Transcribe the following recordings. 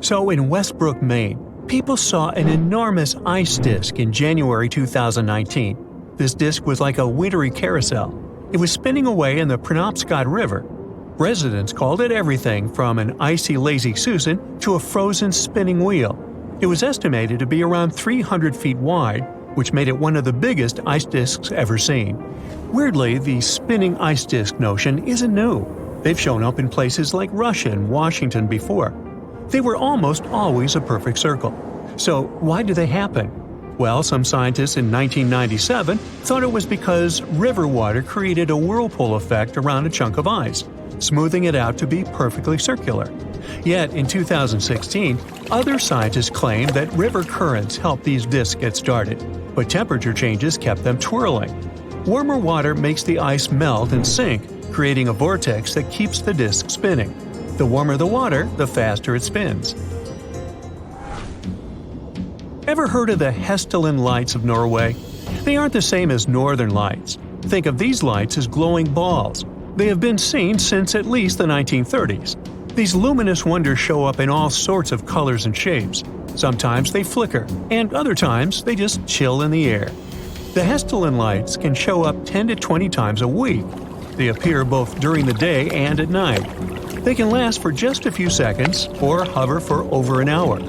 So in Westbrook, Maine, people saw an enormous ice disk in January 2019. This disk was like a wintry carousel. It was spinning away in the Penobscot River. Residents called it everything from an icy lazy Susan to a frozen spinning wheel. It was estimated to be around 300 feet wide, which made it one of the biggest ice disks ever seen. Weirdly, the spinning ice disk notion isn't new. They've shown up in places like Russia and Washington before. They were almost always a perfect circle. So why do they happen? Well, some scientists in 1997 thought it was because river water created a whirlpool effect around a chunk of ice, smoothing it out to be perfectly circular. Yet, in 2016, other scientists claimed that river currents helped these disks get started, but temperature changes kept them twirling. Warmer water makes the ice melt and sink, creating a vortex that keeps the disk spinning. The warmer the water, the faster it spins. Ever heard of the Hessdalen lights of Norway? They aren't the same as northern lights. Think of these lights as glowing balls. They have been seen since at least the 1930s. These luminous wonders show up in all sorts of colors and shapes. Sometimes they flicker, and other times they just chill in the air. The Hessdalen lights can show up 10 to 20 times a week. They appear both during the day and at night. They can last for just a few seconds or hover for over an hour.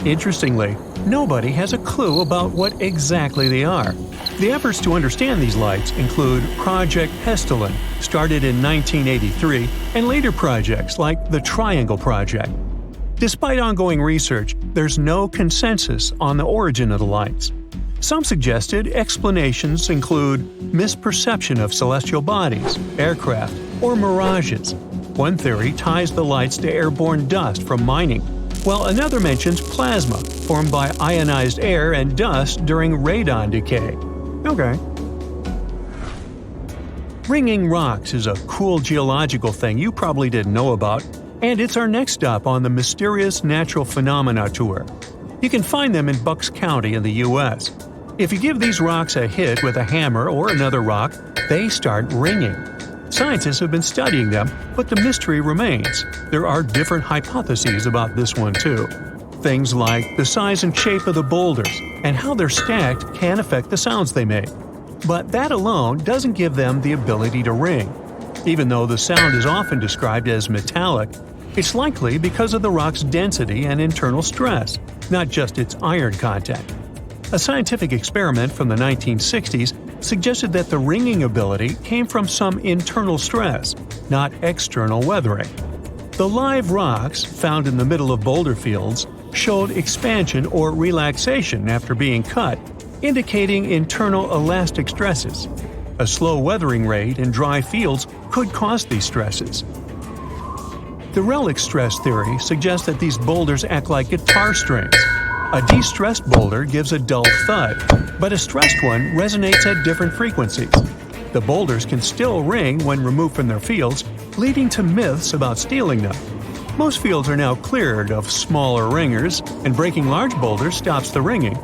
Interestingly, nobody has a clue about what exactly they are. The efforts to understand these lights include Project Hessdalen, started in 1983, and later projects like the Triangle Project. Despite ongoing research, there's no consensus on the origin of the lights. Some suggested explanations include misperception of celestial bodies, aircraft, or mirages. One theory ties the lights to airborne dust from mining, while another mentions plasma, formed by ionized air and dust during radon decay. Okay. Ringing rocks is a cool geological thing you probably didn't know about, and it's our next stop on the Mysterious Natural Phenomena Tour. You can find them in Bucks County in the U.S. If you give these rocks a hit with a hammer or another rock, they start ringing. Scientists have been studying them, but the mystery remains. There are different hypotheses about this one too. Things like the size and shape of the boulders and how they're stacked can affect the sounds they make. But that alone doesn't give them the ability to ring. Even though the sound is often described as metallic, it's likely because of the rock's density and internal stress, not just its iron content. A scientific experiment from the 1960s suggested that the ringing ability came from some internal stress, not external weathering. The live rocks, found in the middle of boulder fields, showed expansion or relaxation after being cut, indicating internal elastic stresses. A slow weathering rate in dry fields could cause these stresses. The relic stress theory suggests that these boulders act like guitar strings. A de-stressed boulder gives a dull thud, but a stressed one resonates at different frequencies. The boulders can still ring when removed from their fields, leading to myths about stealing them. Most fields are now cleared of smaller ringers, and breaking large boulders stops the ringing.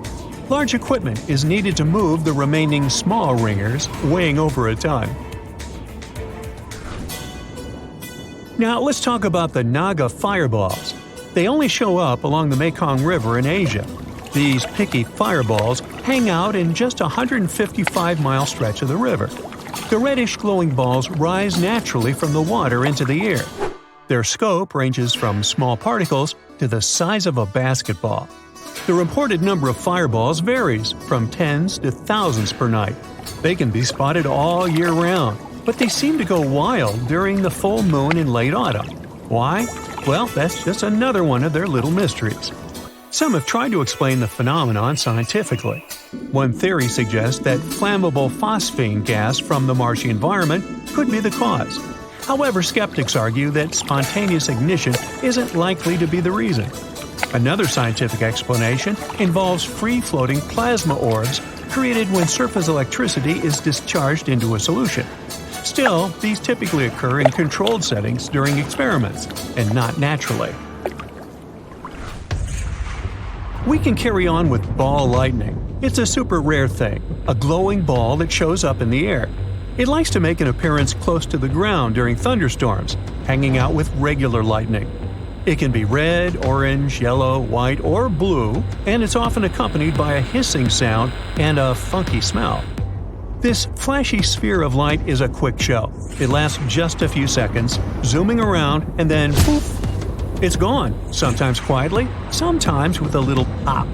Large equipment is needed to move the remaining small ringers, weighing over a ton. Now let's talk about the Naga fireballs. They only show up along the Mekong River in Asia. These picky fireballs hang out in just a 155-mile stretch of the river. The reddish glowing balls rise naturally from the water into the air. Their scope ranges from small particles to the size of a basketball. The reported number of fireballs varies, from tens to thousands per night. They can be spotted all year round, but they seem to go wild during the full moon in late autumn. Why? Well, that's just another one of their little mysteries. Some have tried to explain the phenomenon scientifically. One theory suggests that flammable phosphine gas from the marshy environment could be the cause. However, skeptics argue that spontaneous ignition isn't likely to be the reason. Another scientific explanation involves free-floating plasma orbs created when surface electricity is discharged into a solution. Still, these typically occur in controlled settings during experiments, and not naturally. We can carry on with ball lightning. It's a super rare thing, a glowing ball that shows up in the air. It likes to make an appearance close to the ground during thunderstorms, hanging out with regular lightning. It can be red, orange, yellow, white, or blue, and it's often accompanied by a hissing sound and a funky smell. This flashy sphere of light is a quick show. It lasts just a few seconds, zooming around, and then poof! It's gone, sometimes quietly, sometimes with a little pop.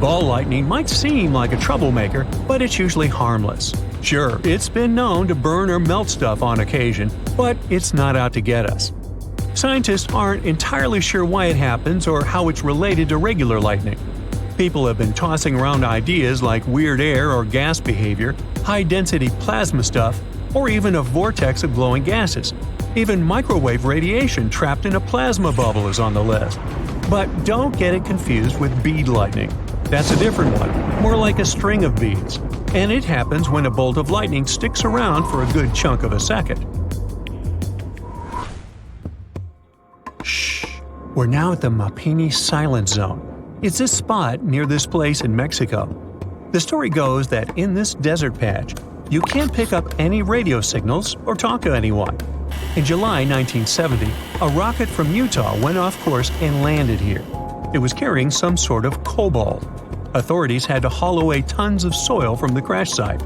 Ball lightning might seem like a troublemaker, but it's usually harmless. Sure, it's been known to burn or melt stuff on occasion, but it's not out to get us. Scientists aren't entirely sure why it happens or how it's related to regular lightning. People have been tossing around ideas like weird air or gas behavior, high-density plasma stuff, or even a vortex of glowing gases. Even microwave radiation trapped in a plasma bubble is on the list. But don't get it confused with bead lightning. That's a different one, more like a string of beads. And it happens when a bolt of lightning sticks around for a good chunk of a second. Shh! We're now at the Mapimi Silent Zone. It's this spot near this place in Mexico. The story goes that in this desert patch, you can't pick up any radio signals or talk to anyone. In July 1970, a rocket from Utah went off course and landed here. It was carrying some sort of cobalt. Authorities had to haul away tons of soil from the crash site.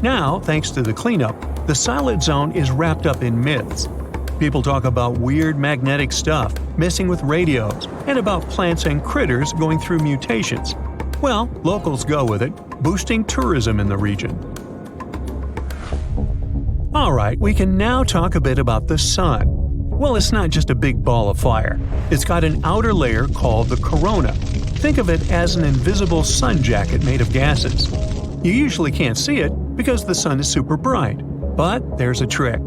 Now, thanks to the cleanup, the silent zone is wrapped up in myths. People talk about weird magnetic stuff, messing with radios, and about plants and critters going through mutations. Well, locals go with it, boosting tourism in the region. Alright, we can now talk a bit about the sun. Well, it's not just a big ball of fire. It's got an outer layer called the corona. Think of it as an invisible sun jacket made of gases. You usually can't see it because the sun is super bright. But there's a trick.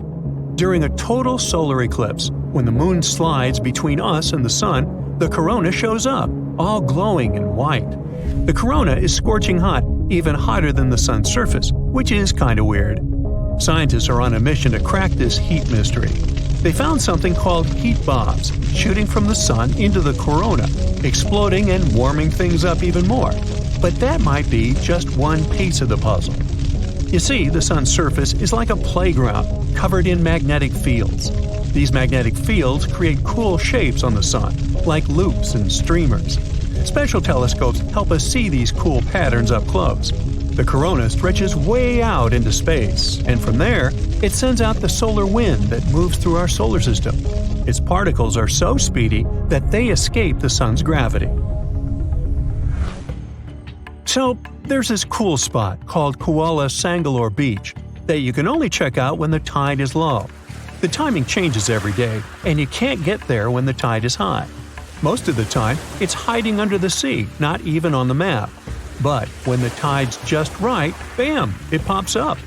During a total solar eclipse, when the moon slides between us and the sun, the corona shows up, all glowing and white. The corona is scorching hot, even hotter than the sun's surface, which is kinda weird. Scientists are on a mission to crack this heat mystery. They found something called heat bombs shooting from the sun into the corona, exploding and warming things up even more. But that might be just one piece of the puzzle. You see, the sun's surface is like a playground covered in magnetic fields. These magnetic fields create cool shapes on the sun, like loops and streamers. Special telescopes help us see these cool patterns up close. The corona stretches way out into space, and from there, it sends out the solar wind that moves through our solar system. Its particles are so speedy that they escape the sun's gravity. So, there's this cool spot called Kuala Selangor Beach that you can only check out when the tide is low. The timing changes every day, and you can't get there when the tide is high. Most of the time, it's hiding under the sea, not even on the map. But when the tide's just right, bam, it pops up.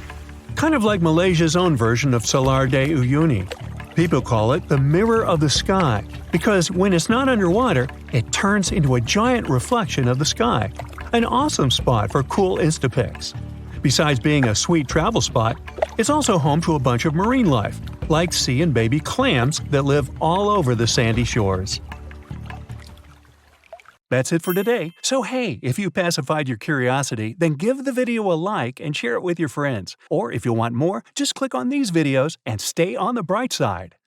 Kind of like Malaysia's own version of Selar de Uyuni. People call it the mirror of the sky, because when it's not underwater, it turns into a giant reflection of the sky. An awesome spot for cool Instapics. Besides being a sweet travel spot, it's also home to a bunch of marine life, like sea and baby clams that live all over the sandy shores. That's it for today. So hey, if you pacified your curiosity, then give the video a like and share it with your friends. Or if you want more, just click on these videos and stay on the bright side.